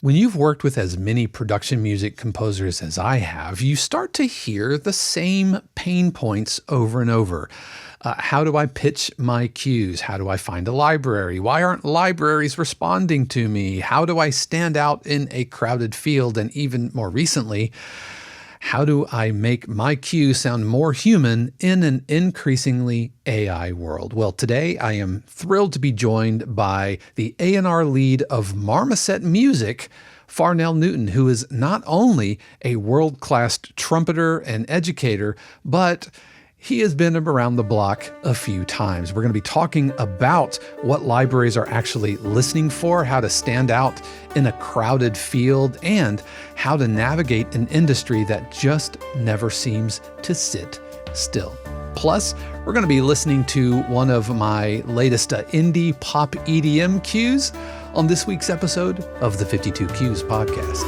When you've worked with as many production music composers as I have, you start to hear the same pain points over and over. How do I pitch my cues? How do I find a library? Why aren't libraries responding to me? How do I stand out in a crowded field? And even more recently, how do I make my cue sound more human in an increasingly AI world? Well, today I am thrilled to be joined by the A&R lead of Marmoset Music, Farnell Newton, who is not only a world-class trumpeter and educator, but he has been around the block a few times. We're going to be talking about what libraries are actually listening for, how to stand out in a crowded field, and how to navigate an industry that just never seems to sit still. Plus, we're going to be listening to one of my latest indie pop EDM cues on this week's episode of the 52 Cues podcast.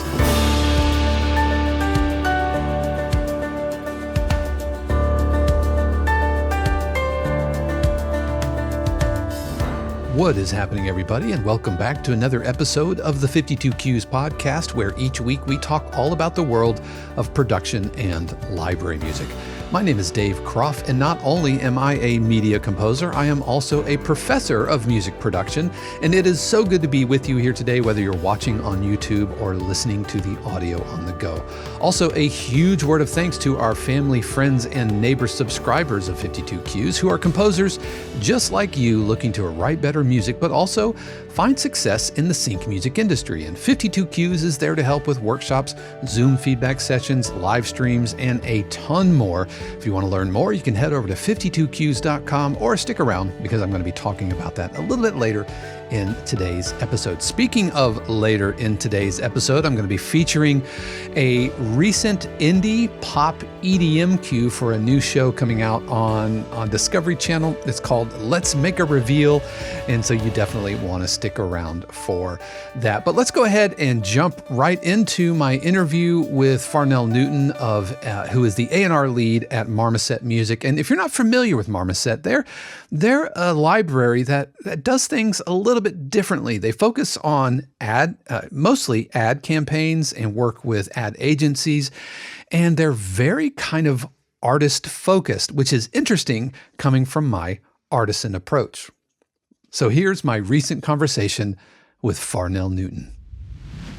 What is happening, everybody, and welcome back to another episode of the 52 Cues podcast, where each week we talk all about the world of production and library music. My name is Dave Kropf, and not only am I a media composer, I am also a professor of music production, and it is so good to be with you here today, whether you're watching on YouTube or listening to the audio on the go. Also, a huge word of thanks to our family, friends, and neighbor subscribers of 52 Cues, who are composers just like you, looking to write better music, but also find success in the sync music industry. And 52 Cues is there to help with workshops, Zoom feedback sessions, live streams, and a ton more. If you want to learn more, you can head over to 52cues.com or stick around, because I'm going to be talking about that a little bit later in today's episode. Speaking of later in today's episode, I'm going to be featuring a recent indie pop EDM cue for a new show coming out on Discovery Channel. It's called Let's Make a Reveal, and so you definitely want to stick around for that. But let's go ahead and jump right into my interview with Farnell Newton, who is the A&R lead at Marmoset Music. And if you're not familiar with Marmoset, they're a library that does things a little bit differently. They focus on mostly ad campaigns and work with ad agencies, and they're very kind of artist focused, which is interesting coming from my artisan approach. So here's my recent conversation with Farnell Newton.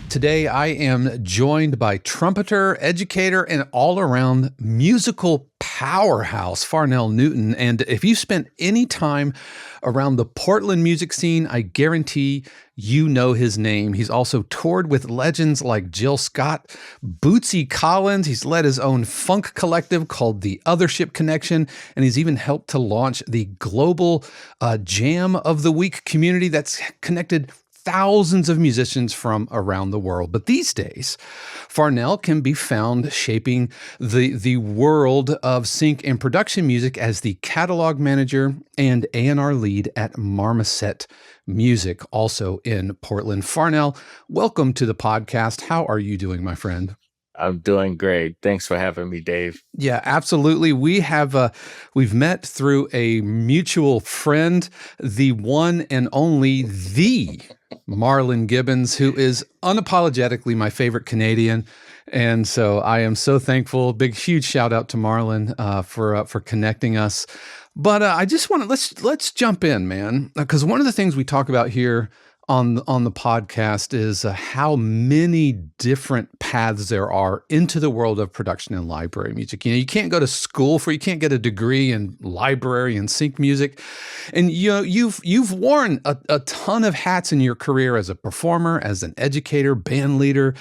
Today, I am joined by trumpeter, educator, and all-around musical powerhouse, Farnell Newton. And if you spent any time around the Portland music scene, I guarantee you know his name. He's also toured with legends like Jill Scott, Bootsy Collins. He's led his own funk collective called the Othership Connection, and he's even helped to launch the global Jam of the Week community that's connected thousands of musicians from around the world. But these days, Farnell can be found shaping the world of sync and production music as the catalog manager and A&R lead at Marmoset Music, also in Portland. Farnell, welcome to the podcast. How are you doing, my friend? I'm doing great. Thanks for having me, Dave. Yeah, absolutely. We've met through a mutual friend, the one and only the Marlon Gibbons, who is unapologetically my favorite Canadian. And so I am so thankful. Huge shout out to Marlon for connecting us. But I just want to let's jump in, man, because one of the things we talk about here on the podcast is how many different paths there are into the world of production and library music. You know, you can't go to school you can't get a degree in library and sync music. And you've worn a ton of hats in your career as a performer, as an educator, band leader,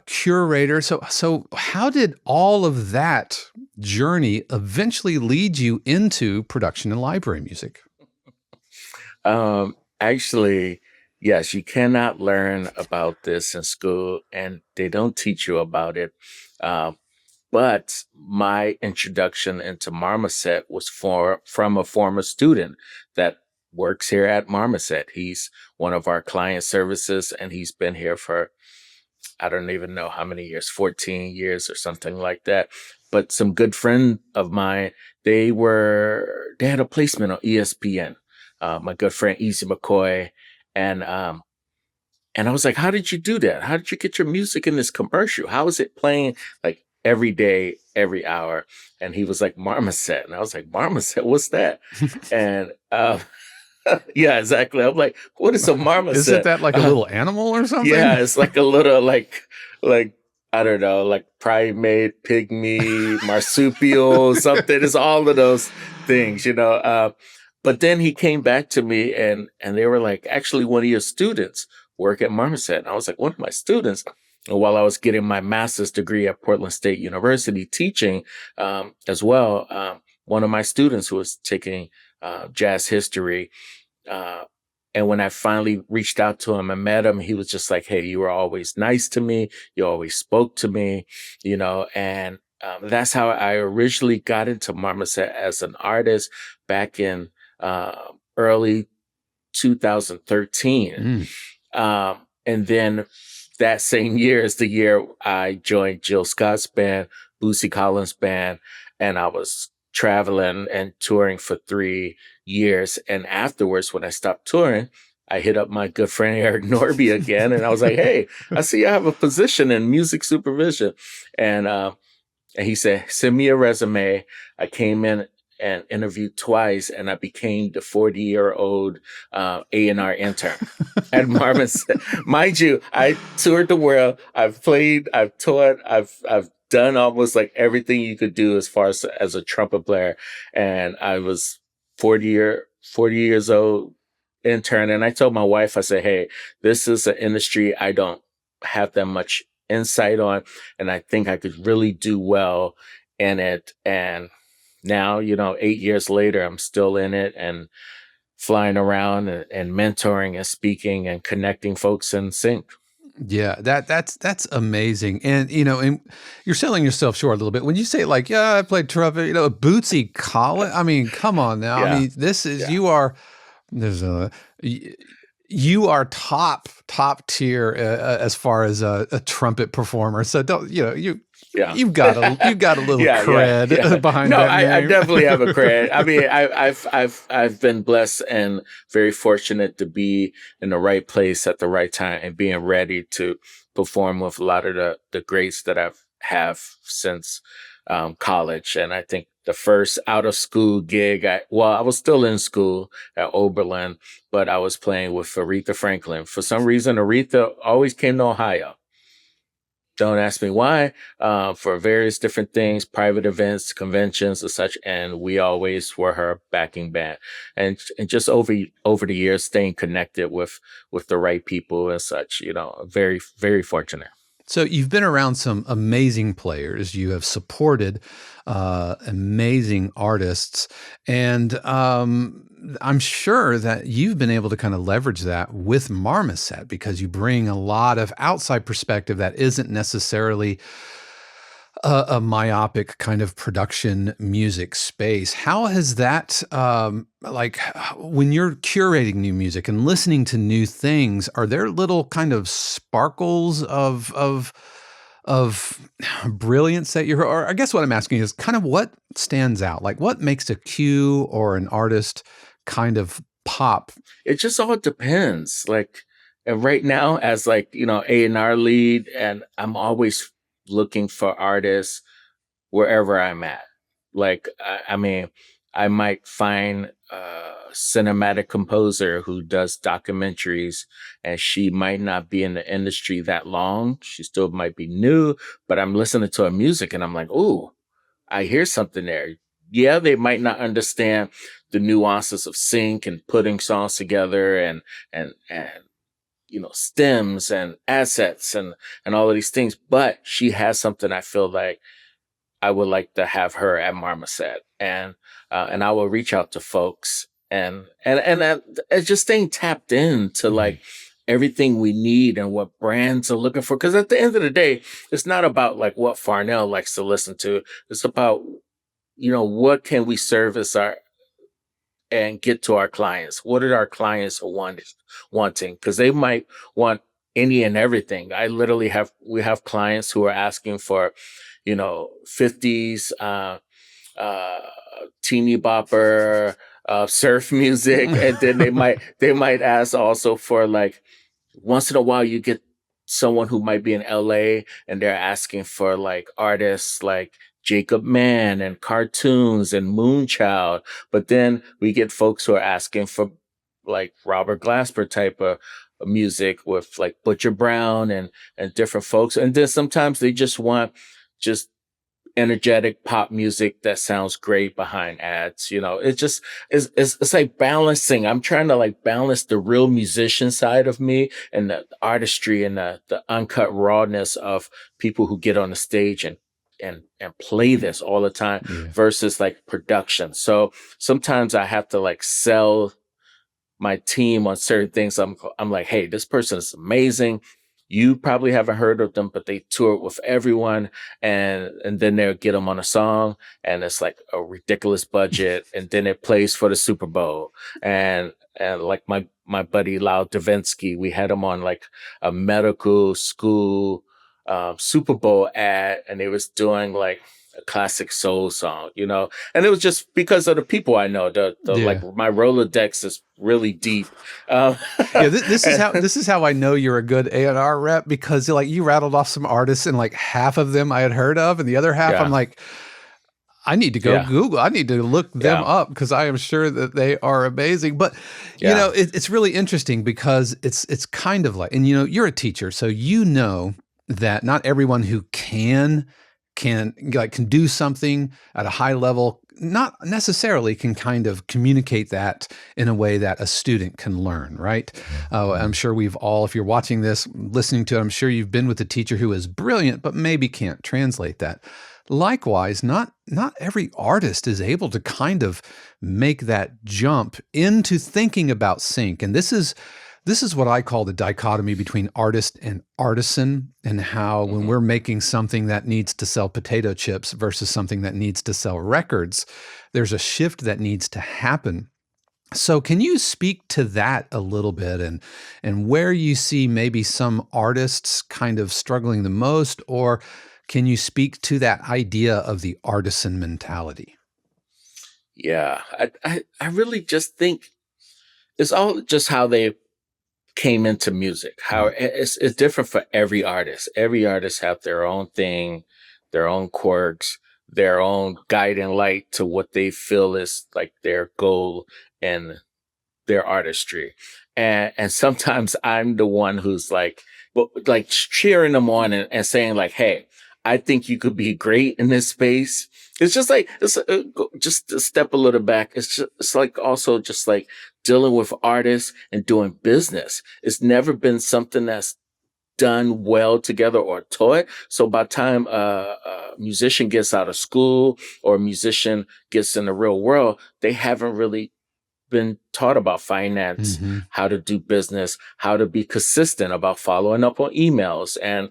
curator. So how did all of that journey eventually lead you into production and library music? Actually, yes, you cannot learn about this in school, and they don't teach you about it. But my introduction into Marmoset was from a former student that works here at Marmoset. He's one of our client services, and he's been here for, I don't even know how many years, 14 years or something like that. But some good friend of mine, they had a placement on ESPN. My good friend Easy McCoy and And I was like, how did you do that? How did you get your music in this commercial? How is it playing like every day, every hour? And he was like, Marmoset. And I was like, Marmoset, what's that? And yeah, exactly. I'm like, what is a Isn't marmoset? that like a little animal or something? Yeah, it's like a little like I don't know, like primate, pygmy, marsupial, something. It's all of those things, you know. But then he came back to me and they were like, actually, one of your students work at Marmoset. And I was like, one of my students. And while I was getting my master's degree at Portland State University teaching as well, one of my students who was taking jazz history. Uh, and when I finally reached out to him and met him, he was just like, hey, you were always nice to me. You always spoke to me, you know, and that's how I originally got into Marmoset as an artist back in early 2013. And then that same year is the year I joined Jill Scott's band, Bootsy Collins' band, and I was traveling and touring for 3 years. And afterwards, when I stopped touring, I hit up my good friend Eric Norby again, and I was like, "Hey, I see I have a position in music supervision," and he said, "Send me a resume." I came in and interviewed twice, and I became the 40-year-old A&R intern at Marmoset. Mind you, I toured the world. I've played, I've taught, I've done almost like everything you could do as far as a trumpet player. And I was 40 years old intern. And I told my wife, I said, hey, this is an industry I don't have that much insight on. And I think I could really do well in it. And now, you know, 8 years later, I'm still in it and flying around and mentoring and speaking and connecting folks in sync. Yeah, that's amazing. And you know, and you're selling yourself short a little bit when you say like, yeah, I played trumpet, you know, Bootsy Collins. I mean, come on now. I Yeah. mean, this is Yeah. you are there's a you are top tier as far as a trumpet performer. So don't you know Yeah. you've got a little Yeah, yeah, cred yeah. behind No, that I name. definitely have a cred. I mean, I've been blessed and very fortunate to be in the right place at the right time and being ready to perform with a lot of the greats that I've have since college. And I think the first out of school gig, I was still in school at Oberlin, but I was playing with Aretha Franklin. For some reason, Aretha always came to Ohio. Don't ask me why, for various different things, private events, conventions, and such. And we always were her backing band. And just over the years, staying connected with the right people and such. You know, very very fortunate. So you've been around some amazing players. You have supported amazing artists, and I'm sure that you've been able to kind of leverage that with Marmoset because you bring a lot of outside perspective that isn't necessarily a myopic kind of production music space. How has that, like, when you're curating new music and listening to new things, are there little kind of sparkles of brilliance that you're, or I guess what I'm asking is kind of what stands out? Like, what makes a cue or an artist kind of pop? It just all depends. Like, and right now, as like you know A&R lead, and I'm always looking for artists wherever I'm at. Like, I mean, I might find a cinematic composer who does documentaries, and she might not be in the industry that long. She still might be new, but I'm listening to her music and I'm like, ooh, I hear something there. Yeah, they might not understand the nuances of sync and putting songs together and you know stems and assets and all of these things, but she has something I feel like I would like to have her at Marmoset, and I will reach out to folks and just staying tapped into like everything we need and what brands are looking for. Because at the end of the day, it's not about like what Farnell likes to listen to. It's about you know what can we service our and get to our clients. What are our clients wanting? Because they might want any and everything. We have clients who are asking for, you know, 50s, uh, teeny bopper, surf music. And then they might ask also for like once in a while you get someone who might be in LA and they're asking for like artists like Jacob Mann and cartoons and Moonchild. But then we get folks who are asking for like Robert Glasper type of music with like Butcher Brown and different folks. And then sometimes they just want just energetic pop music that sounds great behind ads. It just it's like balancing. I'm trying to like balance the real musician side of me and the artistry and the uncut rawness of people who get on the stage and play this all the time Yeah. versus like production. So sometimes I have to like sell my team on certain things. I'm like, hey, this person is amazing. You probably haven't heard of them, but they tour with everyone, and then they'll get them on a song, and it's like a ridiculous budget, and then it plays for the Super Bowl, and like my buddy Lau Davinsky, we had him on like a medical school Super Bowl ad, and they was doing like a classic soul song, and it was just because of the people I know. The Yeah. like my Rolodex is really deep. Yeah, this is how I know you're a good A&R rep, because like you rattled off some artists and like half of them I had heard of, and the other half Yeah. I'm like, I need to go Yeah. Google. I need to look them Yeah. up because I am sure that they are amazing. But you Yeah. know, it's really interesting because it's kind of like, and you're a teacher, so that not everyone who can do something at a high level, not necessarily can kind of communicate that in a way that a student can learn, right? I'm sure we've all, if you're watching this, listening to it, I'm sure you've been with a teacher who is brilliant, but maybe can't translate that. Likewise, not every artist is able to kind of make that jump into thinking about sync. And this is what I call the dichotomy between artist and artisan, and how when we're making something that needs to sell potato chips versus something that needs to sell records, there's a shift that needs to happen. So can you speak to that a little bit, and where you see maybe some artists kind of struggling the most, or can you speak to that idea of the artisan mentality? Yeah, I really just think it's all just how they came into music. How it's different for every artist. Every artist have their own thing, their own quirks, their own guiding light to what they feel is like their goal and their artistry. And sometimes I'm the one who's like cheering them on and saying like, hey, I think you could be great in this space. It's just like, just to step a little back. It's like also just like dealing with artists and doing business. It's never been something that's done well together or taught. So by the time a musician gets out of school or a musician gets in the real world, they haven't really been taught about finance, how to do business, how to be consistent about following up on emails, and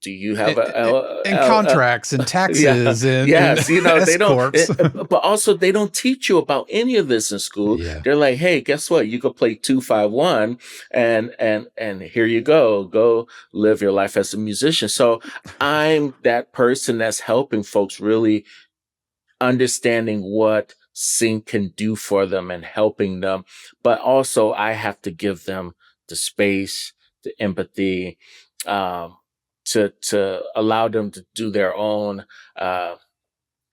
do you have and contracts and taxes and yes, and they don't, S-corps. but also they don't teach you about any of this in school. Yeah. They're like, hey, guess what? You could play 251 and here you go live your life as a musician. So I'm that person that's helping folks really understanding what sync can do for them and helping them. But also I have to give them the space, the empathy, to allow them to do their own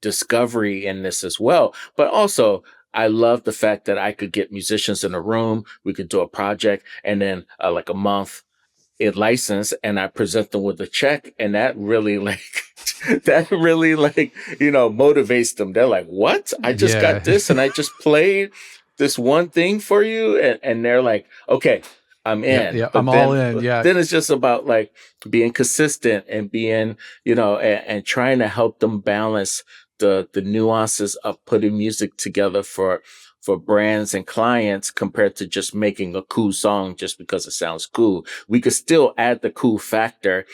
discovery in this as well. But also, I love the fact that I could get musicians in a room, we could do a project, and then like a month it licensed, and I present them with a check, and that really motivates them. They're like, what? I just got this, and I just played this one thing for you, and they're like, okay, I'm in. Yeah, But I'm then, all in. Yeah. Then it's just about like being consistent and being, and trying to help them balance the nuances of putting music together for brands and clients compared to just making a cool song just because it sounds cool. We could still add the cool factor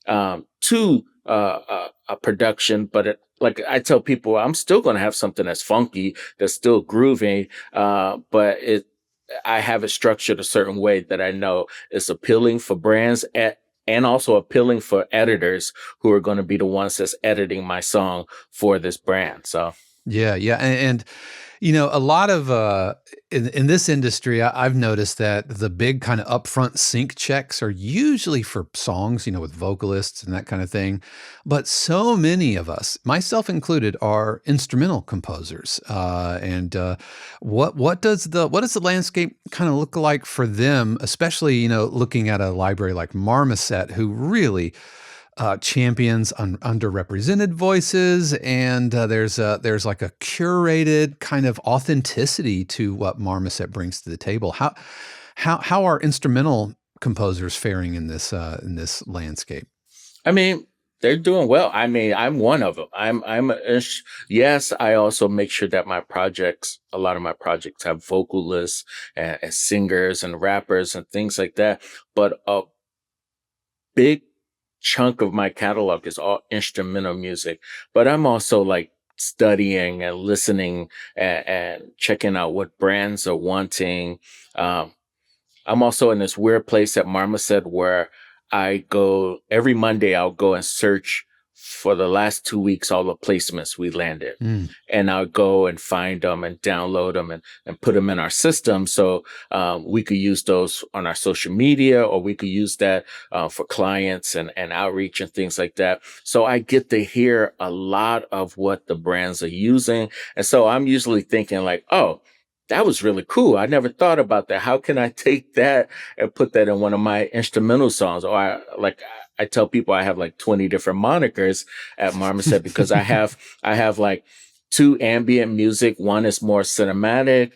to a production, but like I tell people, I'm still going to have something that's funky, that's still grooving, but I have it structured a certain way that I know is appealing for brands and also appealing for editors who are going to be the ones that's editing my song for this brand. So Yeah. And A lot of in this industry, I've noticed that the big kind of upfront sync checks are usually for songs, with vocalists and that kind of thing. But so many of us, myself included, are instrumental composers. And what does the landscape kind of look like for them, especially looking at a library like Marmoset, who really champions underrepresented voices, and there's like a curated kind of authenticity to what Marmoset brings to the table. How are instrumental composers faring in this landscape? I mean, they're doing well. I mean, I'm one of them. Yes, I also make sure that a lot of my projects have vocalists and singers and rappers and things like that. But a big chunk of my catalog is all instrumental music. But I'm also like studying and listening and checking out what brands are wanting. Um, I'm also in this weird place at Marmoset where I go every Monday, I'll go and search for the last 2 weeks, all the placements we landed. Mm. And I'll go and find them and download them and put them in our system. So we could use those on our social media, or we could use that for clients and outreach and things like that. So I get to hear a lot of what the brands are using. And so I'm usually thinking like, oh, that was really cool. I never thought about that. How can I take that and put that in one of my instrumental songs? Or I tell people I have like 20 different monikers at Marmoset because I have like two ambient music. One is more cinematic,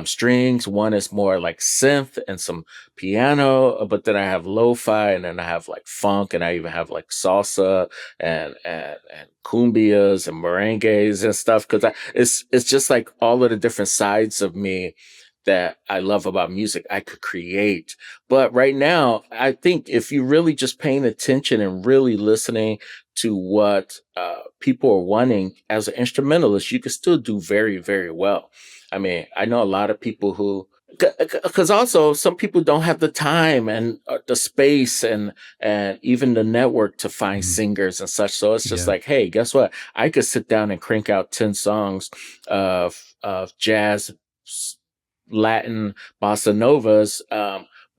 strings. One is more like synth and some piano. But then I have lo-fi, and then I have like funk, and I even have like salsa and cumbias and merengues and stuff. Because it's just like all of the different sides of me that I love about music I could create. But right now, I think if you're really just paying attention and really listening to what people are wanting as an instrumentalist, you can still do very, very well. I mean, I know a lot of people who, because also some people don't have the time and the space and even the network to find singers and such. So it's just Yeah. like, hey, guess what? I could sit down and crank out 10 songs of jazz, Latin, bossa novas.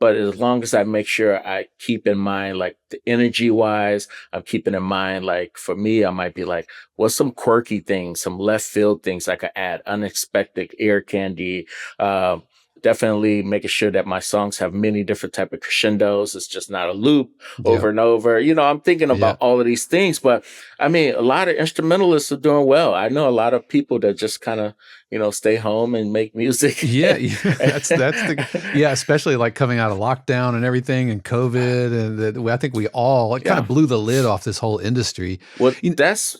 But as long as I make sure I keep in mind, like the energy wise, I'm keeping in mind, like for me, I might be like, what's some quirky things, some left field things I could add, unexpected ear candy. Definitely making sure that my songs have many different type of crescendos. It's just not a loop Yeah. over and over. I'm thinking about all of these things, but I mean, a lot of instrumentalists are doing well. I know a lot of people that just kind of, stay home and make music. Yeah, yeah, especially like coming out of lockdown and everything and COVID, and I think we all kind of blew the lid off this whole industry. Well, that's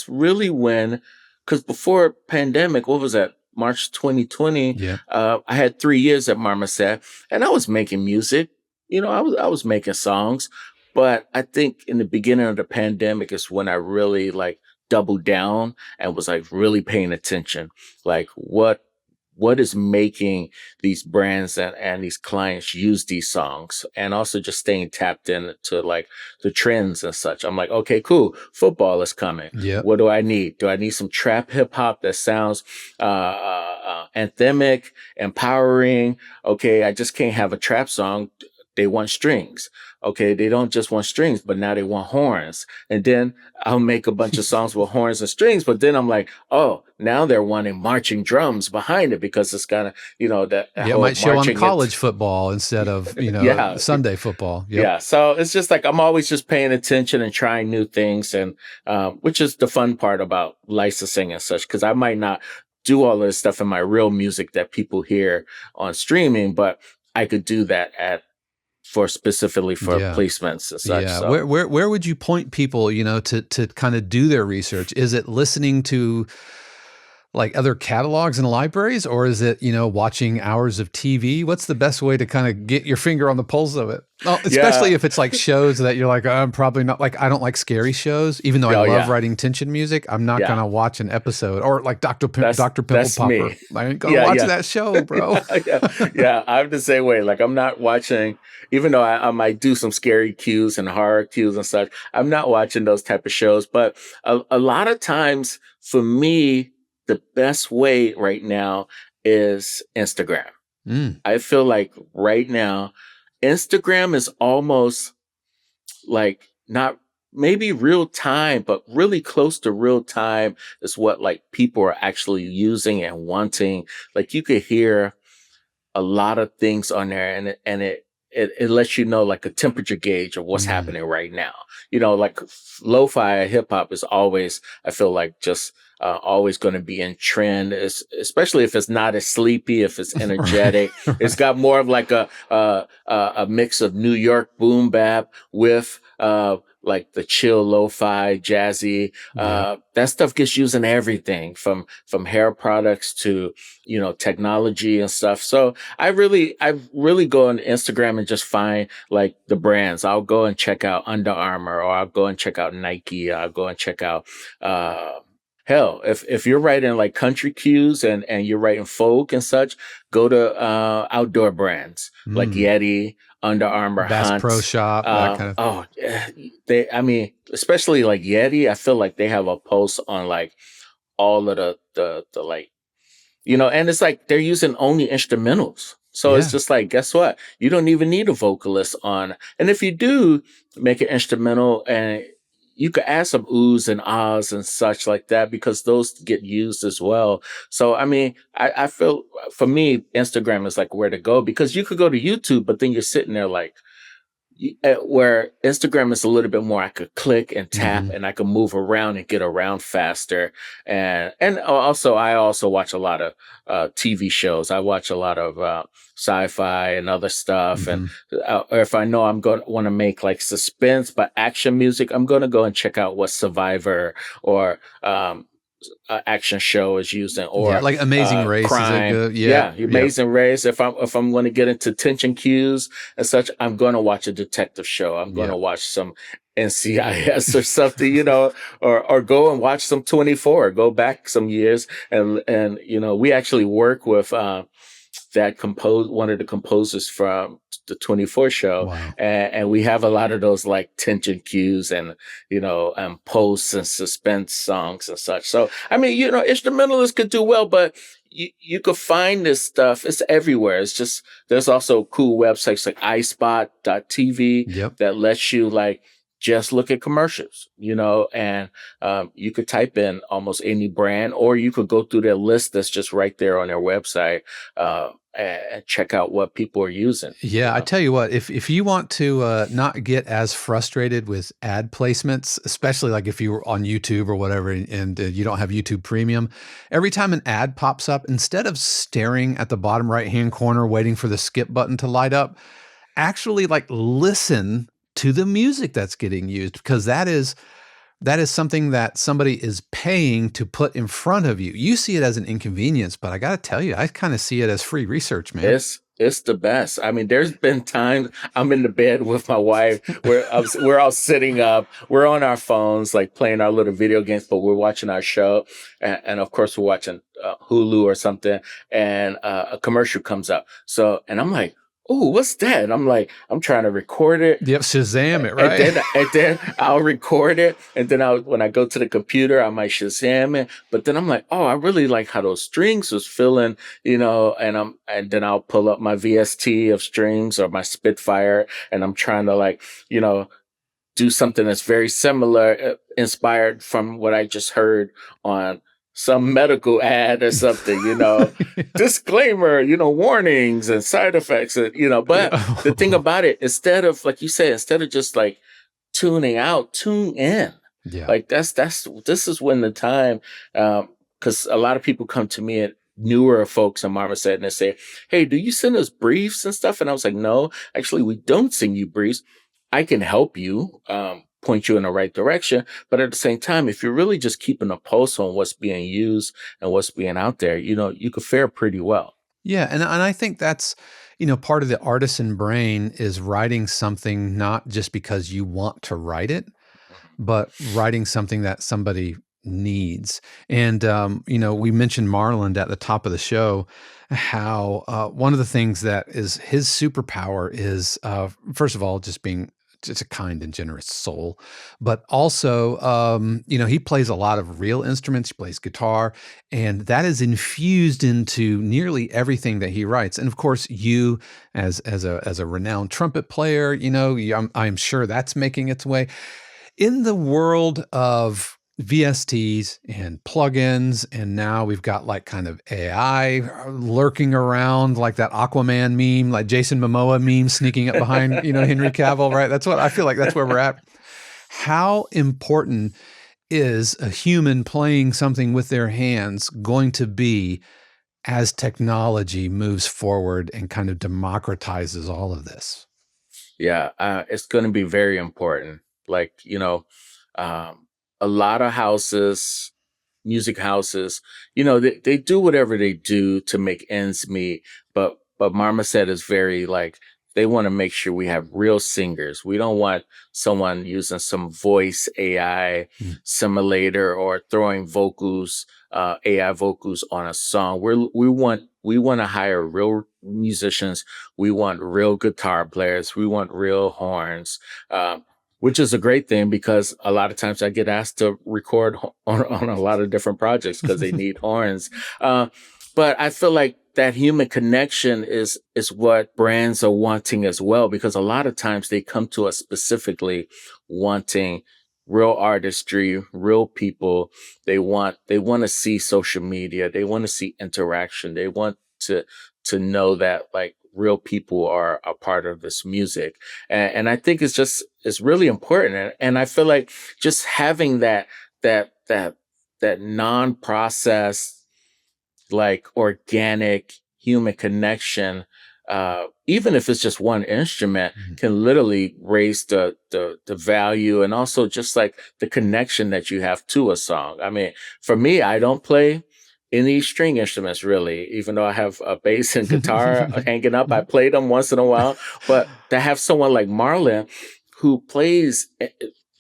really when, because before pandemic, what was that? March 2020. Yeah. I had 3 years at Marmoset, and I was making music. I was making songs, but I think in the beginning of the pandemic is when I really like doubled down and was like really paying attention, like what is making these brands and these clients use these songs, and also just staying tapped into like the trends and such. I'm like, okay, cool. Football is coming. Yeah. What do I need? Do I need some trap hip hop that sounds anthemic, empowering? Okay, I just can't have a trap song. They want strings. Okay, they don't just want strings, but now they want horns. And then I'll make a bunch of songs with horns and strings, but then I'm like, oh, now they're wanting marching drums behind it because it's kind of, that it might show on college football instead of, Sunday football. Yep. Yeah. So it's just like, I'm always just paying attention and trying new things. And, which is the fun part about licensing and such, because I might not do all of this stuff in my real music that people hear on streaming, but I could do that specifically for placements and such. Yeah. So. Where would you point people, to kind of do their research? Is it listening to like other catalogs and libraries, or is it, watching hours of TV? What's the best way to kind of get your finger on the pulse of it? Well, especially if it's like shows that you're like, I'm probably not, like, I don't like scary shows, even though I love writing tension music. I'm not going to watch an episode, or like Dr. Pimple Popper. Me. I ain't going to watch that show, bro. Yeah, I'm the same way. Like, I'm not watching, even though I might do some scary cues and horror cues and such, I'm not watching those type of shows. But a lot of times for me, the best way right now is Instagram. Mm. I feel like right now, Instagram is almost like not maybe real time, but really close to real time is what like people are actually using and wanting. Like you could hear a lot of things on there, and it lets you know like a temperature gauge of what's Mm. happening right now. Like lo-fi hip hop is always, I feel like, just always going to be in trend, especially if it's not as sleepy, if it's energetic. Right. It's Right. got more of like a mix of New York boom bap with like the chill lo-fi jazzy. Yeah. That stuff gets used in everything from hair products to technology and stuff. So I really go on Instagram and just find like the brands. I'll go and check out Under Armour, or I'll go and check out Nike. I'll go and check out, hell, if you're writing like country cues and you're writing folk and such, go to outdoor brands like Mm. Yeti, Under Armour, Bass Pro Hunt. Shop, that kind of. Oh, yeah, I mean, especially like Yeti, I feel like they have a pulse on like all of the like, and it's like they're using only instrumentals. So it's Yeah. just like, guess what? You don't even need a vocalist on. And if you do make an instrumental, and you could add some oohs and ahs and such like that, because those get used as well. So, I mean, I feel for me, Instagram is like where to go, because you could go to YouTube, but then you're sitting there like, where Instagram is a little bit more, I could click and tap Hmm. and I could move around and get around faster. And also, I also watch a lot of TV shows. I watch a lot of sci-fi and other stuff. And Hmm. or if I know I'm going to want to make like suspense but action music, I'm going to go and check out what Survivor or action show is using, Yeah. or Like Amazing Race is a crime. good. Yeah. Yeah, Yep. Amazing Race. If I'm going to get into tension cues and such, I'm going to watch a detective show. I'm going Yeah. to watch some NCIS or something, or go and watch some 24. Go back some years, and we actually work with one of the composers from the 24 show, Wow. and we have a lot of those like tension cues and posts and suspense songs and such. So I mean, instrumentalists could do well, but you could find this stuff. It's everywhere. It's just, there's also cool websites like iSpot.tv Yep. that lets you like just look at commercials, and you could type in almost any brand, or you could go through their list that's just right there on their website, and check out what people are using. Yeah, I tell you what, if you want to not get as frustrated with ad placements, especially like if you're on YouTube or whatever, and you don't have YouTube Premium, every time an ad pops up, instead of staring at the bottom right-hand corner waiting for the skip button to light up, actually like listen to the music that's getting used, because that is something that somebody is paying to put in front of you. You see it as an inconvenience, but I got to tell you, I kind of see it as free research, man. It's the best. I mean, there's been times I'm in the bed with my wife where we're all sitting up, we're on our phones, like playing our little video games, but we're watching our show, and of course we're watching Hulu or something, and a commercial comes up. So, and I'm like, "Oh, what's that?" And I'm like, I'm trying to record it. Yep, Shazam it, And right? then I'll record it, and then when I go to the computer, I might Shazam it. But then I'm like, oh, I really like how those strings was feeling, and then I'll pull up my VST of strings or my Spitfire, and I'm trying to like, do something that's very similar, inspired from what I just heard on some medical ad or something, disclaimer, warnings and side effects, and, but the thing about it, instead of, like you said, instead of just like tuning out, tune in. Yeah. Like this is when the time, cause a lot of people come to me, at newer folks in Marmoset, and they say, "Hey, do you send us briefs and stuff?" And I was like, "No, actually we don't send you briefs. I can help you, point you in the right direction. But at the same time, if you're really just keeping a pulse on what's being used and what's being out there, you could fare pretty well." Yeah, and I think that's, part of the artisan brain is writing something not just because you want to write it, but writing something that somebody needs. And we mentioned Marlon at the top of the show, how one of the things that is his superpower is, first of all, just being just a kind and generous soul. But also, he plays a lot of real instruments. He plays guitar, and that is infused into nearly everything that he writes. And of course, you as a renowned trumpet player, I'm sure that's making its way in the world of VSTs and plugins, and now we've got like kind of AI lurking around, like that Aquaman meme, like Jason Momoa meme sneaking up behind, Henry Cavill, right? That's what I feel like. That's where we're at. How important is a human playing something with their hands going to be as technology moves forward and kind of democratizes all of this? Yeah, it's going to be very important. Like, a lot of houses, music houses, they do whatever they do to make ends meet. But Marmoset is very like, they want to make sure we have real singers. We don't want someone using some voice AI simulator or throwing vocals, AI vocals on a song. We want to hire real musicians. We want real guitar players. We want real horns. Which is a great thing because a lot of times I get asked to record on a lot of different projects because they need horns. But I feel like that human connection is what brands are wanting as well, because a lot of times they come to us specifically wanting real artistry, real people. They want to see social media. They want to see interaction. They want to know that like real people are a part of this music. And I think it's really important. And I feel like just having that non-processed, like organic human connection, even if it's just one instrument, can literally raise the value and also just like the connection that you have to a song. I mean, for me, I don't play any string instruments really, even though I have a bass and guitar hanging up. I play them once in a while, but to have someone like Marlon who plays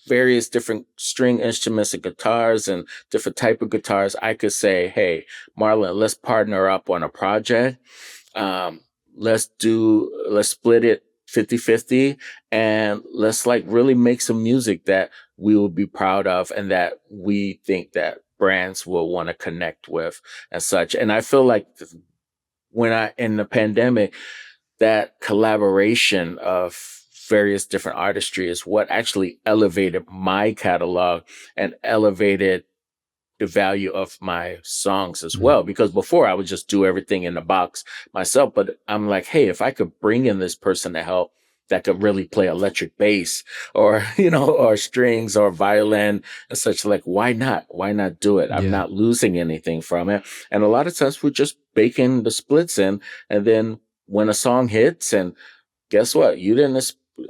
various different string instruments and guitars and different type of guitars, I could say, hey, Marlon, let's partner up on a project. Let's split it 50-50 and let's like really make some music that we will be proud of and that we think that brands will want to connect with and such. And I feel like in the pandemic, that collaboration of various different artistry is what actually elevated my catalog and elevated the value of my songs as well. Because before I would just do everything in the box myself, but I'm like, hey, if I could bring in this person to help that could really play electric bass or, or strings or violin and such, like, why not? Why not do it? I'm not losing anything from it. And a lot of times we're just baking the splits in. And then when a song hits and guess what?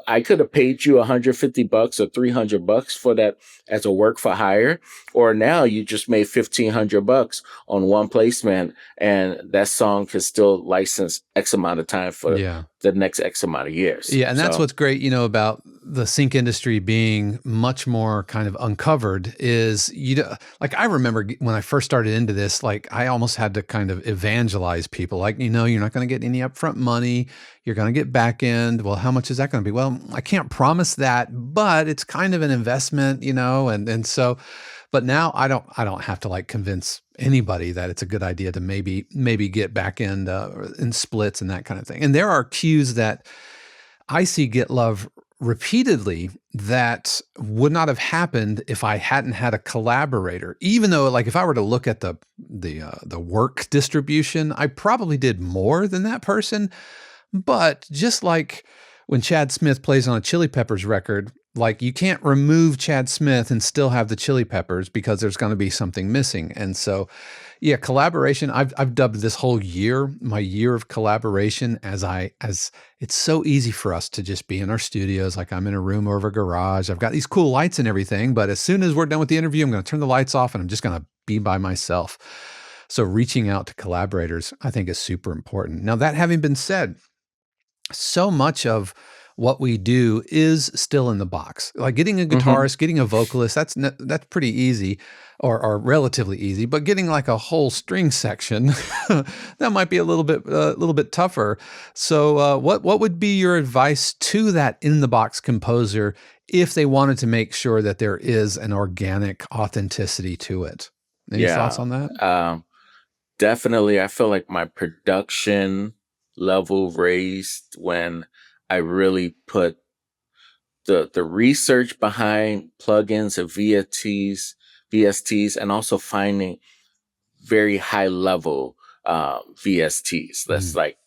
I could have paid you $150 or $300 for that as a work for hire, or now you just made $1,500 on one placement, and that song can still license X amount of time for the next X amount of years. Yeah, and that's what's great, about the sync industry being much more kind of uncovered is, like I remember when I first started into this, like I almost had to kind of evangelize people, like, you're not going to get any upfront money. You're going to get back end. Well, how much is that going to be? Well, I can't promise that, but it's kind of an investment, and so, but now I don't have to like convince anybody that it's a good idea to maybe get back end in splits and that kind of thing. And there are cues that I see get love repeatedly that would not have happened if I hadn't had a collaborator. Even though, like, if I were to look at the work distribution, I probably did more than that person. But just like when Chad Smith plays on a Chili Peppers record, like you can't remove Chad Smith and still have the Chili Peppers because there's going to be something missing. And so, yeah, collaboration. I've dubbed this whole year my year of collaboration as it's so easy for us to just be in our studios. Like I'm in a room or a garage. I've got these cool lights and everything, but as soon as we're done with the interview, I'm going to turn the lights off and I'm just going to be by myself. So reaching out to collaborators, I think, is super important. Now, that having been said, so much of what we do is still in the box. Like getting a Hmm. guitarist, getting a vocalist, that's pretty easy, or relatively easy. But getting like a whole string section, that might be a little bit tougher. So, what would be your advice to that in the box composer if they wanted to make sure that there is an organic authenticity to it? Any thoughts Yeah. on that? Um, Definitely. I feel like my production level raised when I really put the research behind plugins and VSTs, and also finding very high level VSTs. That's Mm. like,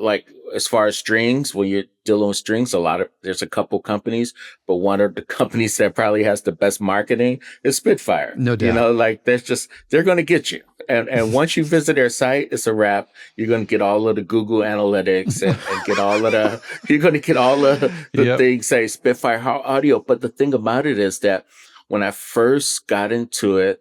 like as far as strings, when you're dealing with strings, there's a couple companies, but one of the companies that probably has the best marketing is Spitfire. No doubt. Like they're going to get you. And once you visit their site, it's a wrap. You're going to get all of the Google Analytics and get all of you're going to get all of the Yep. things, say Spitfire audio. But the thing about it is that when I first got into it,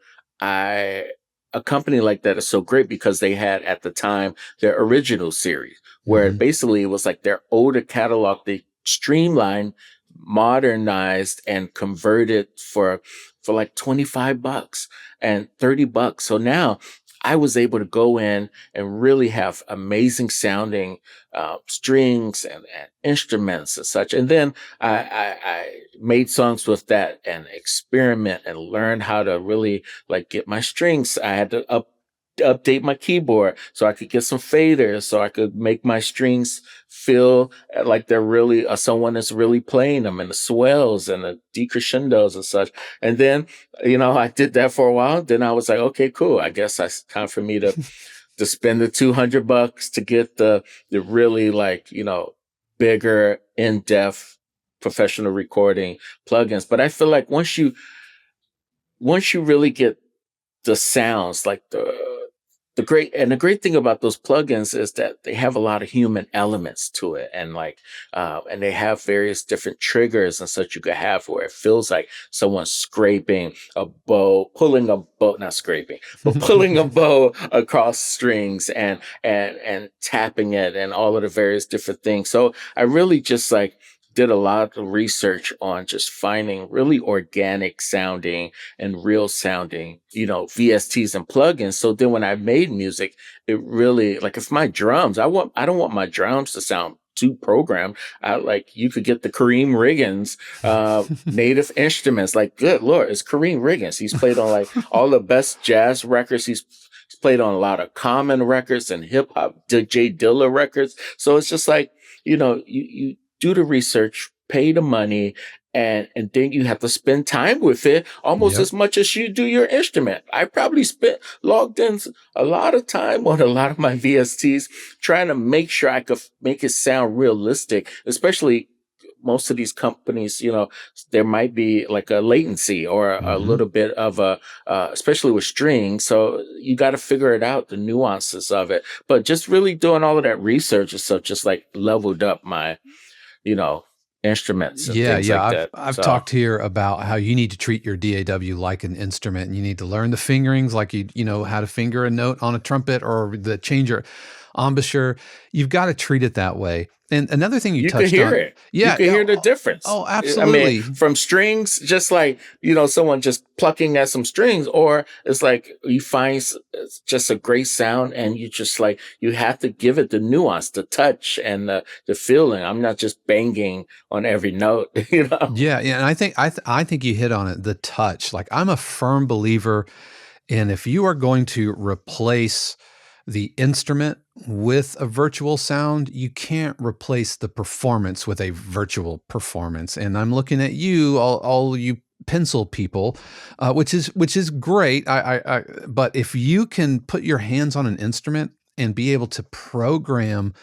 a company like that is so great because they had at the time their original series where Hmm. basically it was like their older catalog. They streamlined, modernized, and converted for like $25 and $30. So now I was able to go in and really have amazing sounding strings and instruments and such. And then I made songs with that and experiment and learn how to really like get my strings. I had to update my keyboard so I could get some faders so I could make my strings feel like they're really someone is really playing them, and the swells and the decrescendos and such. And then, I did that for a while. Then I was like, okay, cool. I guess it's time for me to spend the $200 to get the really like, bigger, in-depth professional recording plugins. But I feel like once you really get the sounds, like the great thing about those plugins is that they have a lot of human elements to it, and like and they have various different triggers and such you could have where it feels like someone's scraping a bow, pulling a bow, not scraping, but pulling a bow across strings and tapping it and all of the various different things. So I really just like did a lot of research on just finding really organic sounding and real sounding, VSTs and plugins. So then when I made music, it really like if my drums, I don't want my drums to sound too programmed. Like you could get the Kareem Riggins native instruments. Like, good Lord, it's Kareem Riggins. He's played on like all the best jazz records. He's played on a lot of common records and hip hop, J Dilla records. So it's just like, you do the research, pay the money, and then you have to spend time with it almost Yep. as much as you do your instrument. I probably logged in a lot of time on a lot of my VSTs trying to make sure I could make it sound realistic, especially most of these companies, there might be like a latency or a Hmm. little bit of especially with strings. So you got to figure it out, the nuances of it. But just really doing all of that research and stuff just like leveled up my, you know, instruments and Yeah, things yeah. like I've that. I've So, talked here about how you need to treat your DAW like an instrument, and you need to learn the fingerings, like you know how to finger a note on a trumpet or the changer embouchure. You've got to treat it that way. And another thing you you could touched hear on, it. You yeah, could yeah, hear the oh, difference. oh, I mean, absolutely. from strings, just like, someone just plucking at some strings, or it's like you find it's just a great sound and you just like, you have to give it the nuance, the touch and the feeling. I'm not just banging on every note, Yeah, yeah, and I think you hit on it, the touch. Like I'm a firm believer in if you are going to replace the instrument with a virtual sound, you can't replace the performance with a virtual performance. And I'm looking at you, all you pencil people, which is great. But if you can put your hands on an instrument and be able to program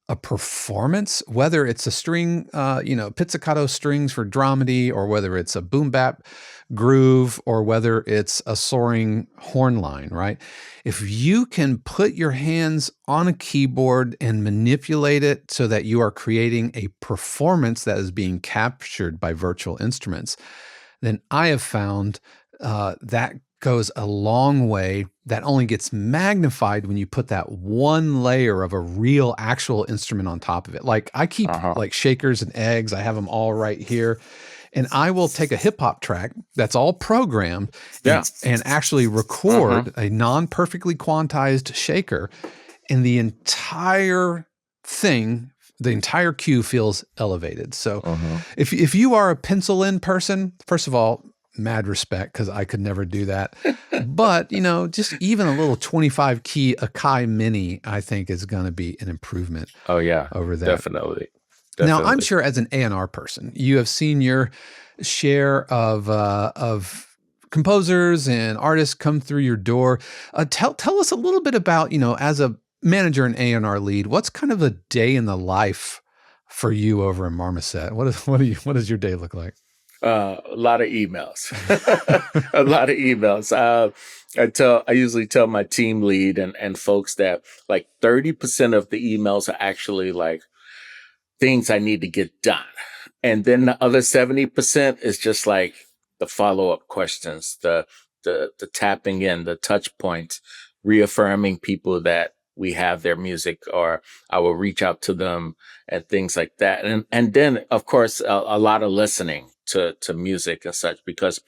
a performance, whether it's a string, pizzicato strings for dramedy, or whether it's a boom bap groove, or whether it's a soaring horn line, right? If you can put your hands on a keyboard and manipulate it so that you are creating a performance that is being captured by virtual instruments, then I have found that goes a long way. That only gets magnified when you put that one layer of a real actual instrument on top of it. Like I keep Uh-huh. like shakers and eggs. I have them all right here. And I will take a hip hop track that's all programmed Yeah. and actually Uh-huh. record a non-perfectly quantized shaker, and the entire thing, the entire cue feels elevated. So Uh-huh. if you are a pencil in person, first of all, mad respect, because I could never do that. But, just even a little 25 key Akai Mini, I think is going to be an improvement Oh yeah, over that. definitely. Now, I'm Definitely. sure as an A&R person, you have seen your share of composers and artists come through your door. Tell us a little bit about, as a manager and A&R lead, what's kind of a day in the life for you over in Marmoset? What does your day look like? A lot of emails. A lot of emails. I usually tell my team lead and folks that like 30% of the emails are actually like things I need to get done. And then the other 70% is just like the follow-up questions, the tapping in, the touch points, reaffirming people that we have their music, or I will reach out to them and things like that. And then of course a lot of listening to music and such, because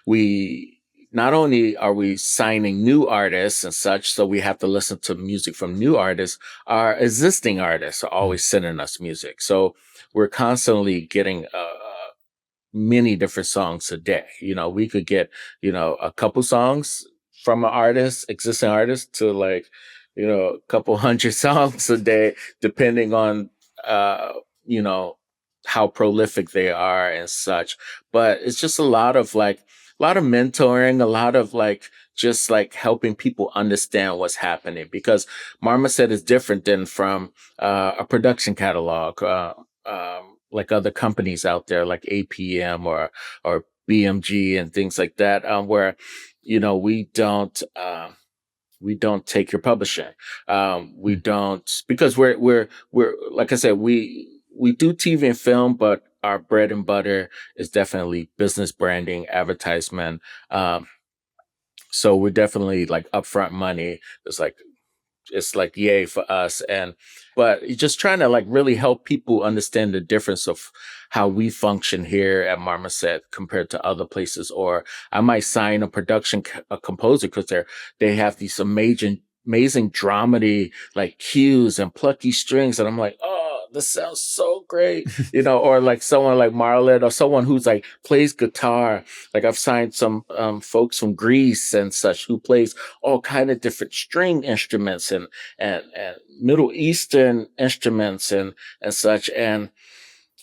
we not only are we signing new artists and such, so we have to listen to music from new artists, our existing artists are always sending us music. So we're constantly getting many different songs a day. We could get, a couple songs from an artist, existing artist, to like, a couple hundred songs a day, depending on, you know, how prolific they are and such. But it's just a lot of mentoring, a lot of like, just like helping people understand what's happening, because Marmoset is different than from a production catalog. Like other companies out there, like APM or BMG and things like that, where we don't take your publishing. We don't, because we're like I said, we do TV and film, but our bread and butter is definitely business branding, advertisement. So we're definitely like upfront money. It's like yay for us. But just trying to like really help people understand the difference of how we function here at Marmoset compared to other places. Or I might sign a composer because they have these amazing dramedy like cues and plucky strings, and I'm like, oh, this sounds so great. Or like someone like Marlet, or someone who's like plays guitar. Like I've signed some folks from Greece and such who plays all kind of different string instruments and Middle Eastern instruments and such. And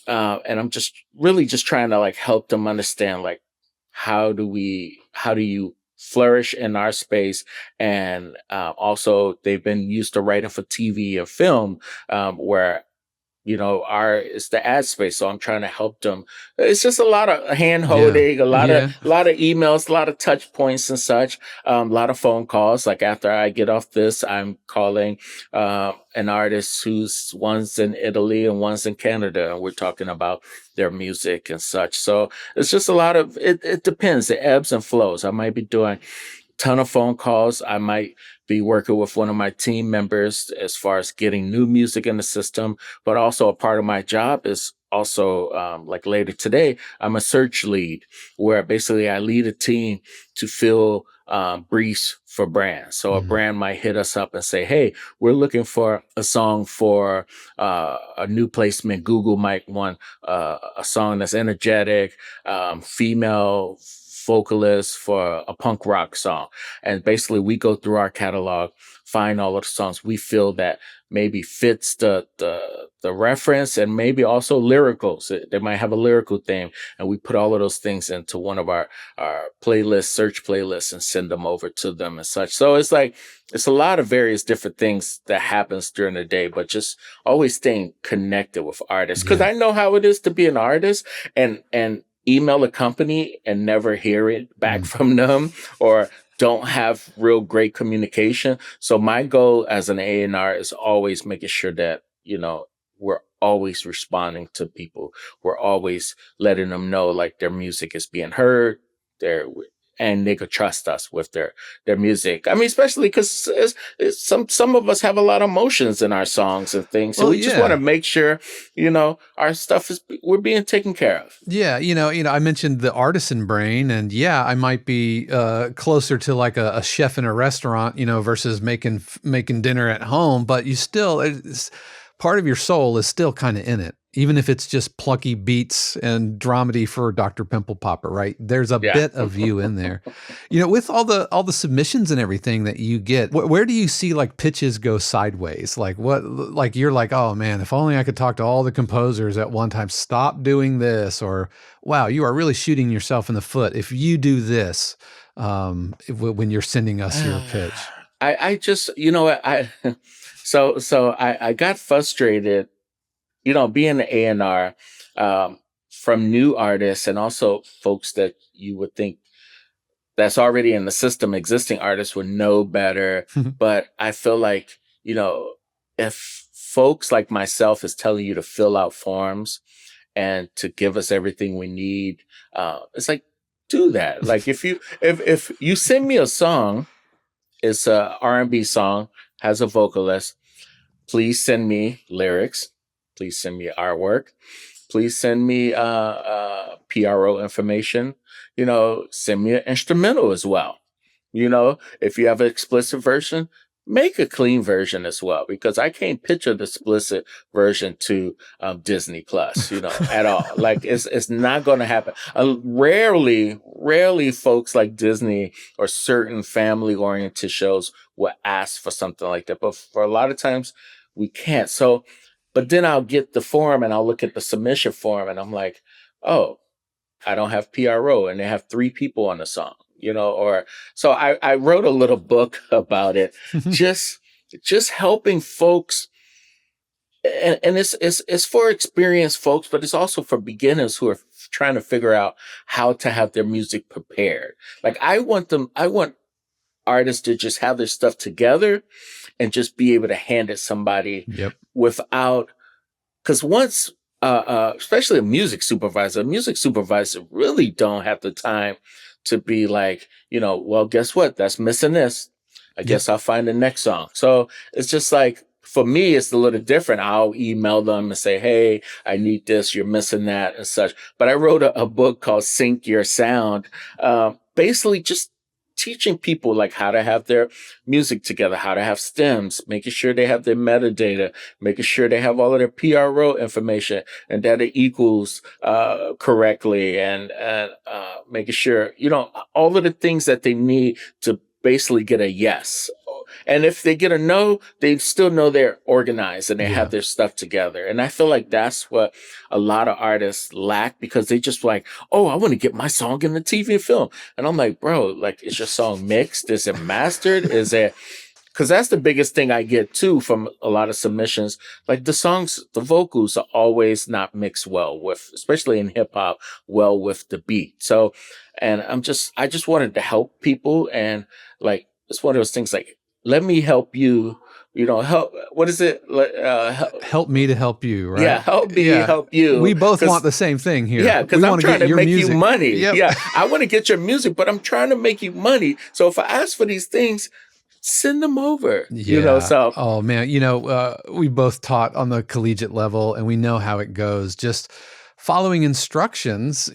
I'm just really just trying to like help them understand like how do you flourish in our space. And also they've been used to writing for TV or film, where it's the ad space. So I'm trying to help them. It's just a lot of hand Yeah. holding, Yeah. a lot of emails, a lot of touch points and such, a lot of phone calls. Like after I get off this, I'm calling an artist who's one's in Italy and one's in Canada, and we're talking about their music and such. So it's just a lot of it depends. It ebbs and flows. I might be doing ton of phone calls. I might be working with one of my team members as far as getting new music in the system, but also a part of my job is also like later today, I'm a search lead, where basically I lead a team to fill briefs for brands. So a brand might hit us up and say, hey, we're looking for a song for a new placement. Google might want a song that's energetic, female vocalist for a punk rock song. And basically we go through our catalog, find all of the songs we feel that maybe fits the reference, and maybe also lyricals. They might have a lyrical theme, and we put all of those things into one of our playlists, search playlists, and send them over to them and such. So it's like, it's a lot of various different things that happens during the day, but just always staying connected with artists. Cause Yeah. I know how it is to be an artist and email a company and never hear it back from them, or don't have real great communication. So my goal as an A&R is always making sure that, we're always responding to people. We're always letting them know like their music is being heard. and they could trust us with their music. I mean, especially because some of us have a lot of emotions in our songs and things, so Well, we just want to make sure our stuff we're being taken care of. Yeah, I mentioned the artisan brain, and yeah, I might be closer to like a chef in a restaurant, versus making dinner at home. But you still, part of your soul is still kind of in it, even if it's just plucky beats and dramedy for Dr. Pimple Popper, right? There's a bit of you in there. With all the submissions and everything that you get, where do you see like pitches go sideways? Like like you're like, oh man, if only I could talk to all the composers at one time. Stop doing this, or wow, you are really shooting yourself in the foot if you do this when you're sending us your pitch. I just, so I got frustrated, being an A&R, from new artists and also folks that you would think that's already in the system, existing artists would know better. But I feel like, if folks like myself is telling you to fill out forms and to give us everything we need, it's like, do that. Like if you send me a song, it's a R&B song, has a vocalist, please send me lyrics. Please send me artwork. Please send me PRO information. Send me an instrumental as well. If you have an explicit version, make a clean version as well, because I can't picture the explicit version to Disney Plus, at all. Like it's not going to happen. Rarely folks like Disney or certain family-oriented shows will ask for something like that. But for a lot of times, we can't. So, but then I'll get the form and I'll look at the submission form and I'm like, oh, I don't have PRO, and they have 3 people on the song, or so I wrote a little book about it, just helping folks. And it's for experienced folks, but it's also for beginners who are trying to figure out how to have their music prepared. Like I want artists to just have their stuff together and just be able to hand it somebody without, because once, especially a music supervisor really don't have the time to be like, well, guess what? That's missing this. I guess I'll find the next song. So it's just like, for me, it's a little different. I'll email them and say, hey, I need this, you're missing that and such. But I wrote a book called Sync Your Sound, basically just teaching people like how to have their music together, how to have stems, making sure they have their metadata, making sure they have all of their PRO information and that it equals correctly, and making sure, all of the things that they need to basically get a yes. And if they get a no, they still know they're organized and they have their stuff together. And I feel like that's what a lot of artists lack, because they just like, oh, I want to get my song in the TV and film. And I'm like, bro, like, is your song mixed? Is it mastered? Is it? Because that's the biggest thing I get too from a lot of submissions. Like the vocals are always not mixed well with, especially in hip hop, well with the beat. So, and I just wanted to help people, and like, it's one of those things like, let me help you, help. What is it? Help me to help you, right? Yeah, help me help you. We both want the same thing here. Yeah, because I'm trying to make you money. Yep. Yeah, I want to get your music, but I'm trying to make you money. So if I ask for these things, send them over. So. Oh man, we both taught on the collegiate level, and we know how it goes. Just following instructions.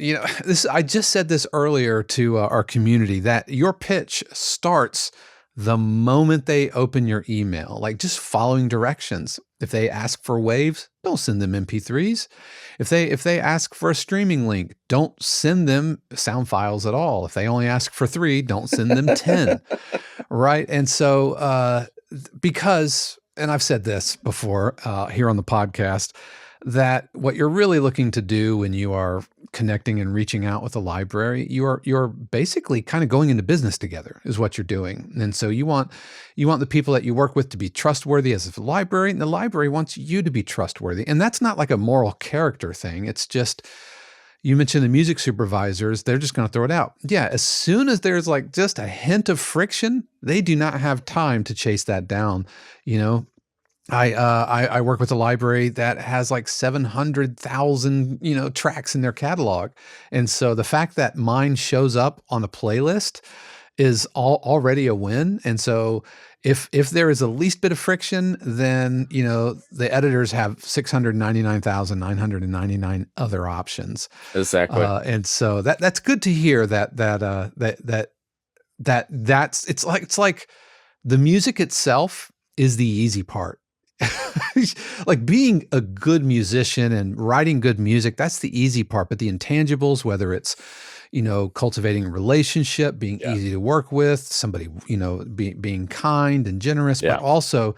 I just said this earlier to our community, that your pitch starts the moment they open your email, like just following directions. If they ask for waves, don't send them MP3s. If they ask for a streaming link, don't send them sound files at all. If they only ask for 3, don't send them 10. Right? And so, because, and I've said this before here on the podcast, that what you're really looking to do when you are connecting and reaching out with a library, you're basically kind of going into business together is what you're doing. And so you want the people that you work with to be trustworthy as a library, and the library wants you to be trustworthy. And that's not like a moral character thing. It's just, you mentioned the music supervisors, they're just going to throw it out. Yeah, as soon as there's like just a hint of friction, they do not have time to chase that down, I work with a library that has like 700,000, tracks in their catalog. And so the fact that mine shows up on the playlist is already a win. And so if there is the least bit of friction, then, the editors have 699,999 other options. Exactly. And so that's good to hear that's it's like the music itself is the easy part. Like being a good musician and writing good music, that's the easy part. But the intangibles, whether it's, cultivating a relationship, being Yeah. easy to work with, somebody, being kind and generous, but Yeah. also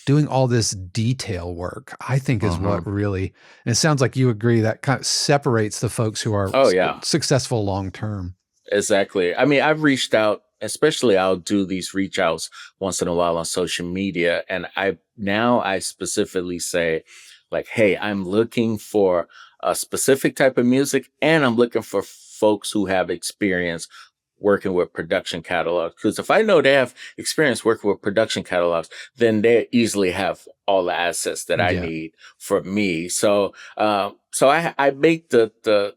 doing all this detail work, I think is Hmm. what really, and it sounds like you agree, that kind of separates the folks who are Oh yeah. successful long term. Exactly. I mean, I've reached out, especially I'll do these reach outs once in a while on social media. And I specifically say, like, hey, I'm looking for a specific type of music and I'm looking for folks who have experience working with production catalogs. Because if I know they have experience working with production catalogs, then they easily have all the assets that I Yeah. need for me. So I make I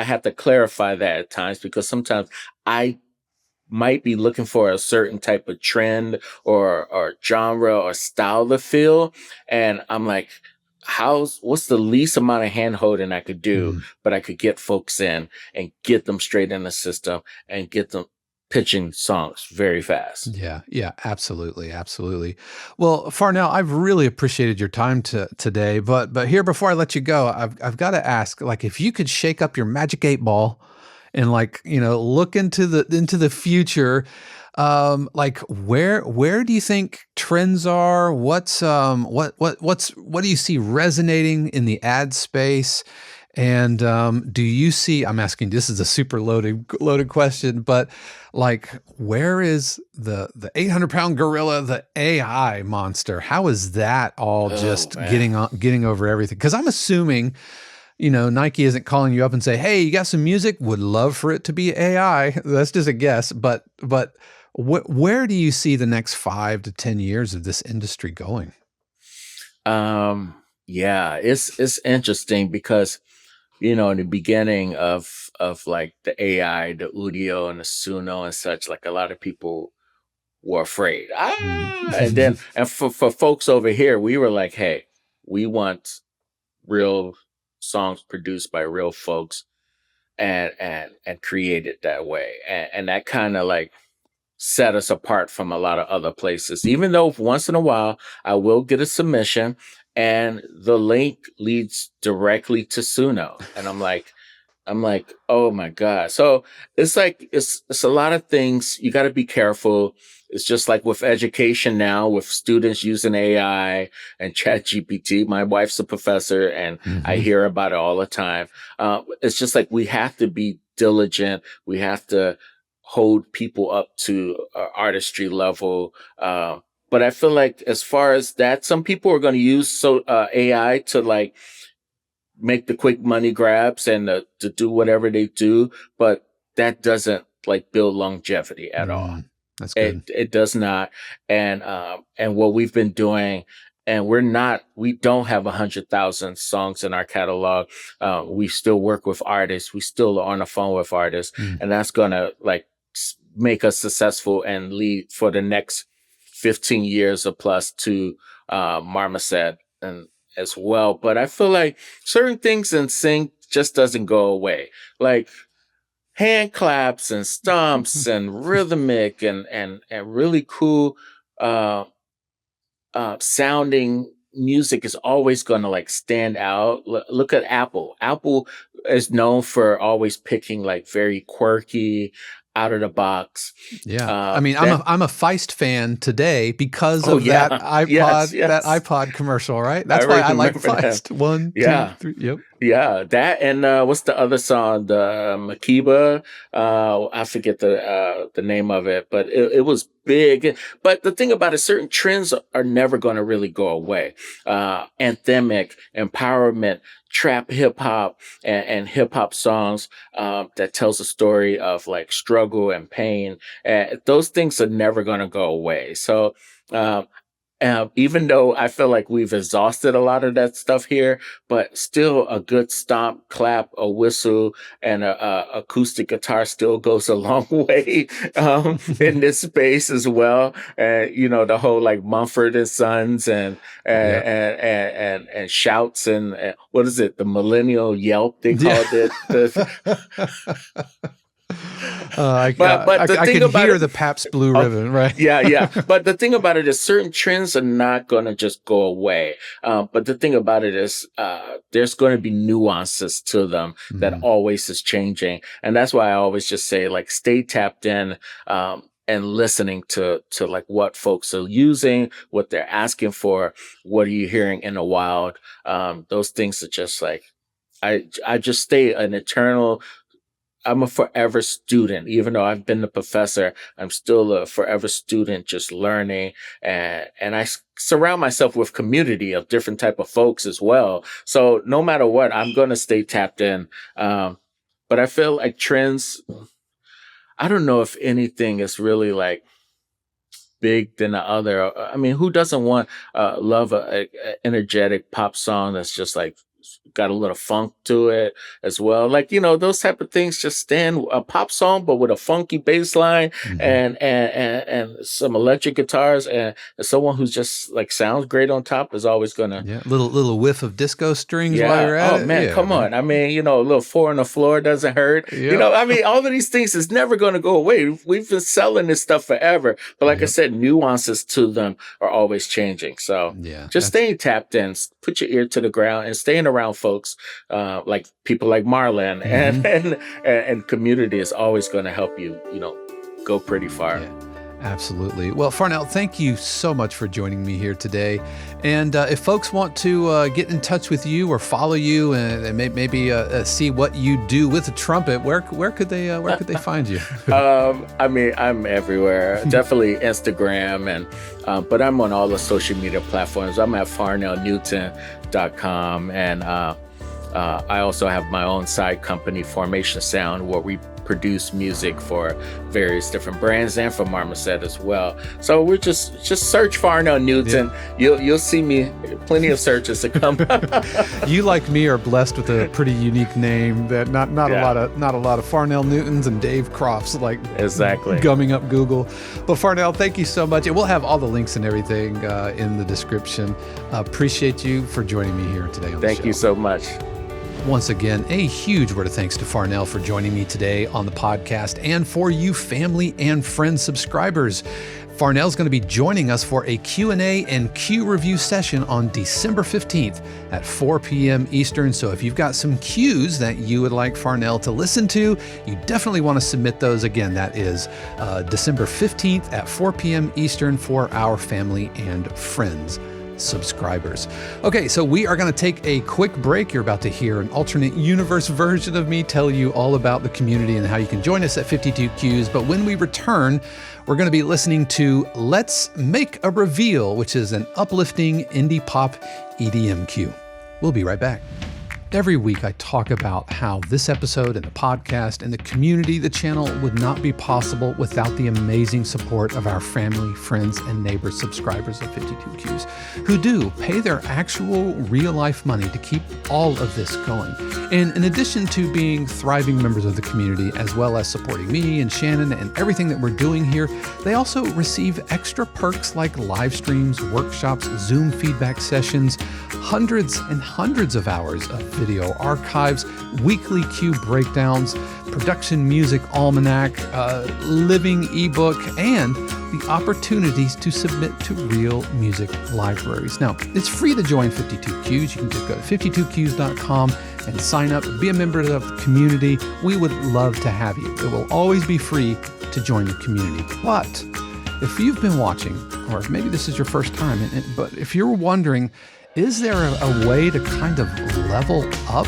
have to clarify that at times because sometimes I might be looking for a certain type of trend or genre or style to feel. And I'm like, what's the least amount of hand holding I could do, Mm. but I could get folks in and get them straight in the system and get them pitching songs very fast. Yeah, yeah, absolutely, absolutely. Well, Farnell, I've really appreciated your time today, but here before I let you go, I've got to ask, like, if you could shake up your magic 8 ball and, like, look into the future, like, where do you think trends are? What do you see resonating in the ad space? And do you see? I'm asking. This is a super loaded question, but, like, where is the 800-pound gorilla, the AI monster? How is that all Oh just man. getting over everything? Because I'm assuming, Nike isn't calling you up and say, "Hey, you got some music? Would love for it to be AI." That's just a guess, but where do you see the next 5 to 10 years of this industry going? Yeah, it's interesting because in the beginning of like the AI, the Udio and the Suno and such, like a lot of people were afraid. And then Mm. and for folks over here, we were like, hey, we want real songs produced by real folks and created that way. And that kind of like set us apart from a lot of other places. Even though once in a while I will get a submission and the link leads directly to Suno. And I'm like, oh my God. So it's like it's a lot of things. You got to be careful. It's just like with education now, with students using AI and Chat GPT. My wife's a professor and I Mhm. hear about it all the time. It's just like we have to be diligent. We have to hold people up to artistry level. But I feel like as far as that, some people are going to use AI to like make the quick money grabs and to do whatever they do, but that doesn't like build longevity at all. Mm, that's good. It does not. And what we've been doing, and we don't have 100,000 songs in our catalog. We still work with artists. We still are on the phone with artists, Mm. and that's gonna like make us successful and lead for the next 15 years or plus to Marmoset and as well. But I feel like certain things in sync just doesn't go away. Like hand claps and stomps and rhythmic and really cool uh sounding music is always going to like stand out. Look at Apple is known for always picking like very quirky, out of the box Yeah. I mean, I'm that. a Feist fan today because Oh of that yeah. Yes, yes, iPod commercial, right? I That's why I like remember that. Feist. One, two, Yeah. three. Yep. Yeah, that and what's the other song? The Makiba. I forget the name of it, but it was big. But the thing about it, certain trends are never going to really go away. Anthemic, empowerment, trap hip hop, and hip hop songs that tells a story of like struggle and pain. Those things are never going to go away. So. even though I feel like we've exhausted a lot of that stuff here, but still a good stomp, clap, a whistle, and a acoustic guitar still goes a long way in this space as well. And the whole like Mumford and Sons Yeah. and shouts and what is it? The millennial yelp they called it. But the I thing can about hear it, the Pabst Blue Ribbon, right? yeah. But the thing about it is certain trends are not going to just go away. But the thing about it is there's going to be nuances to them that always is changing. And that's why I always just say, like, stay tapped in and listening to like what folks are using, what they're asking for, what are you hearing in the wild. Those things are just like, I just stay an eternal. I'm a forever student. Even though I've been a professor, I'm still a forever student, just learning. And I surround myself with community of different type of folks as well. So no matter what, I'm going to stay tapped in. But I feel like trends, I don't know if anything is really like big than the other. I mean, who doesn't love a energetic pop song that's just like got a little funk to it as well? Like, those type of things just stand. A pop song, but with a funky bass line and some electric guitars and someone who's just like sounds great on top is always gonna. Yeah, little whiff of disco strings while you're at it. Oh man, come on. I mean, a little four on the floor doesn't hurt. Yep. I mean, all of these things is never going to go away. We've been selling this stuff forever. But like I said, nuances to them are always changing. So just staying tapped in, put your ear to the ground and staying around folks like people like Marlon and community is always going to help you, go pretty far. Yeah. Absolutely. Well, Farnell, thank you so much for joining me here today. And if folks want to get in touch with you or follow you and maybe see what you do with the trumpet, where could they find you? I mean, I'm everywhere. Definitely Instagram but I'm on all the social media platforms. I'm at farnellnewton.com and I also have my own side company, Formation Sound, where we produce music for various different brands and for Marmoset as well. So we're just search Farnell Newton. Yeah. You'll see me, plenty of searches to come. You, like me, are blessed with a pretty unique name that not a lot of Farnell Newtons and Dave Kropfs like exactly gumming up Google. But Farnell, thank you so much. And we'll have all the links and everything in the description. Appreciate you for joining me here today on the show. Thank you so much. Once again, a huge word of thanks to Farnell for joining me today on the podcast and for you family and friends subscribers. Farnell's going to be joining us for a Q&A and Q review session on December 15th at 4 p.m. Eastern. So if you've got some cues that you would like Farnell to listen to, you definitely want to submit those. Again, that is December 15th at 4 p.m. Eastern for our family and friends subscribers. Okay, so we are going to take a quick break. You're about to hear an alternate universe version of me tell you all about the community and how you can join us at 52Qs. But when we return, we're going to be listening to Let's Make a Reveal, which is an uplifting indie pop EDM cue. We'll be right back. Every week I talk about how this episode and the podcast and the community, the channel, would not be possible without the amazing support of our family, friends, and neighbors, subscribers of 52Qs, who do pay their actual real-life money to keep all of this going. And in addition to being thriving members of the community, as well as supporting me and Shannon and everything that we're doing here, they also receive extra perks like live streams, workshops, Zoom feedback sessions, hundreds and hundreds of hours of video archives, weekly Q breakdowns, production music almanac, living ebook, and the opportunities to submit to real music libraries. Now, it's free to join 52Qs. You can just go to 52qs.com and sign up, be a member of the community. We would love to have you. It will always be free to join the community. But if you've been watching, or maybe this is your first time, but if you're wondering, is there a way to kind of level up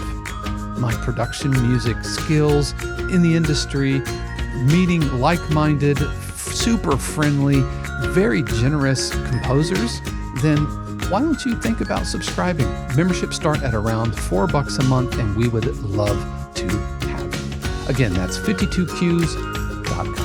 my production music skills in the industry, meeting like-minded, super friendly, very generous composers? Then why don't you think about subscribing? Memberships start at around $4 a month, and we would love to have you. Again, that's 52qs.com.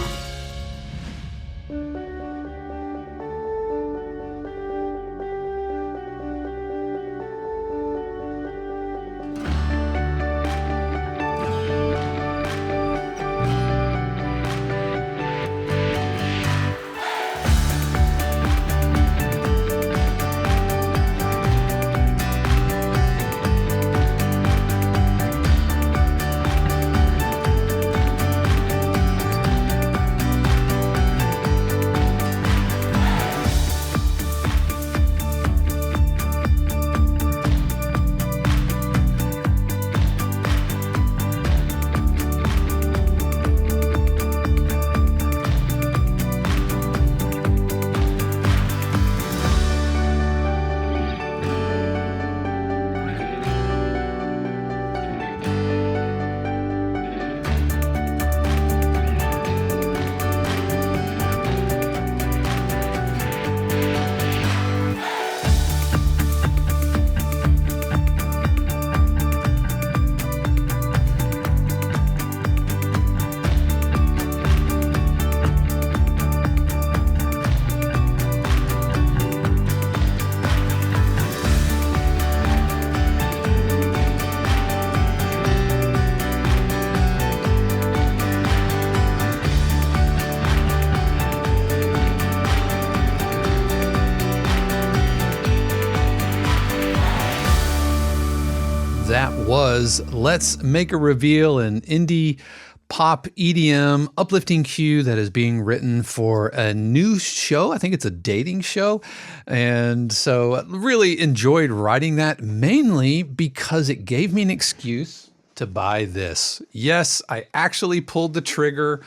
was Let's Make a Reveal, an indie pop EDM uplifting cue that is being written for a new show. I think it's a dating show. And so I really enjoyed writing that, mainly because it gave me an excuse to buy this. Yes, I actually pulled the trigger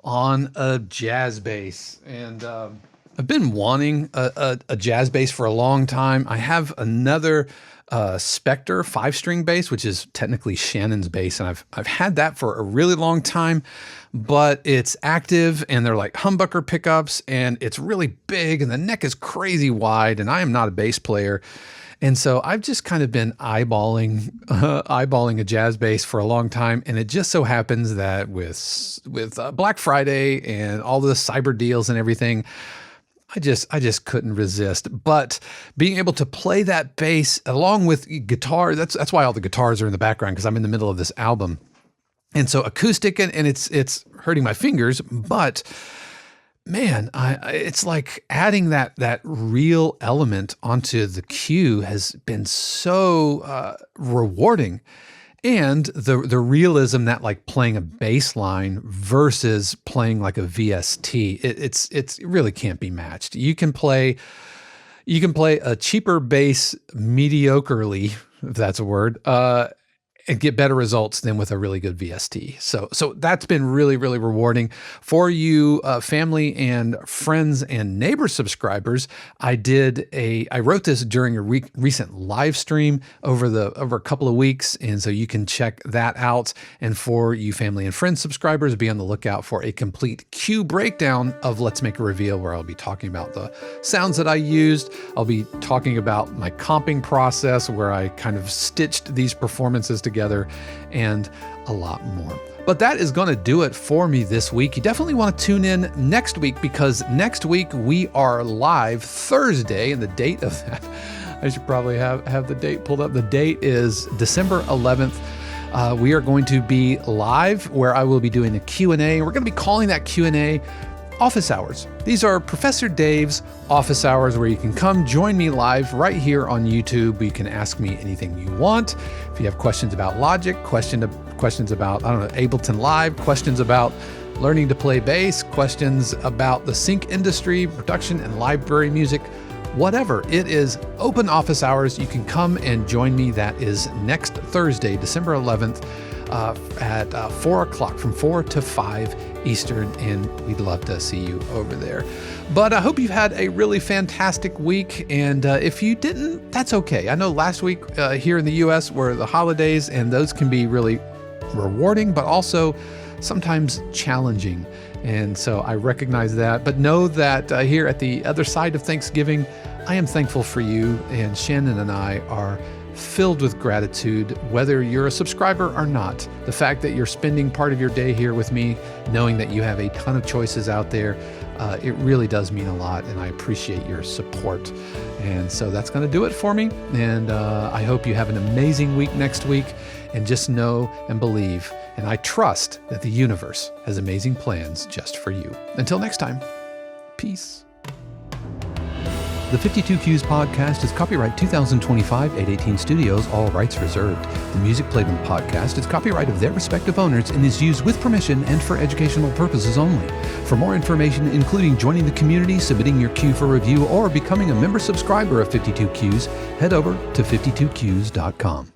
on a jazz bass, and I've been wanting a jazz bass for a long time. I have another Spectre 5-string bass, which is technically Shannon's bass, and I've had that for a really long time, but it's active and they're like humbucker pickups, and it's really big, and the neck is crazy wide, and I am not a bass player. And so I've just kind of been eyeballing a jazz bass for a long time. And it just so happens that with Black Friday and all the cyber deals and everything, I just couldn't resist. But being able to play that bass along with guitar, that's why all the guitars are in the background, because I'm in the middle of this album. And so acoustic, and it's hurting my fingers, but man, it's like adding that real element onto the cue has been so rewarding. And the realism that like playing a bass line versus playing like a VST, it really can't be matched. You can play a cheaper bass mediocrely, if that's a word, and get better results than with a really good VST. So that's been really, really rewarding. For you family and friends and neighbor subscribers, I wrote this during a recent live stream over a couple of weeks, and so you can check that out. And for you family and friends subscribers, be on the lookout for a complete cue breakdown of Let's Make a Reveal, where I'll be talking about the sounds that I used. I'll be talking about my comping process, where I kind of stitched these performances together, and a lot more. But that is going to do it for me this week. You definitely want to tune in next week, because next week we are live Thursday, and the date of that, I should probably have the date pulled up. The date is December 11th. We are going to be live, where I will be doing a Q&A. We're going to be calling that Q&A Office Hours. These are Professor Dave's office hours, where you can come join me live right here on YouTube. You can ask me anything you want. If you have questions about Logic, questions about, Ableton Live, questions about learning to play bass, questions about the sync industry, production and library music, whatever. It is open office hours. You can come and join me. That is next Thursday, December 11th, at 4 o'clock, from 4 to 5 Eastern, and we'd love to see you over there. But I hope you've had a really fantastic week, and if you didn't, that's okay. I know last week here in the US were the holidays, and those can be really rewarding, but also sometimes challenging. And so I recognize that, but know that here at the other side of Thanksgiving, I am thankful for you, and Shannon and I are filled with gratitude, whether you're a subscriber or not. The fact that you're spending part of your day here with me, knowing that you have a ton of choices out there, it really does mean a lot, and I appreciate your support. And so that's going to do it for me, and I hope you have an amazing week next week, and just know and believe, and I trust that the universe has amazing plans just for you. Until next time, peace. The 52 Cues podcast is copyright 2025 818 Studios, all rights reserved. The music played on the podcast is copyright of their respective owners and is used with permission and for educational purposes only. For more information, including joining the community, submitting your cue for review, or becoming a member subscriber of 52 Cues, head over to 52cues.com.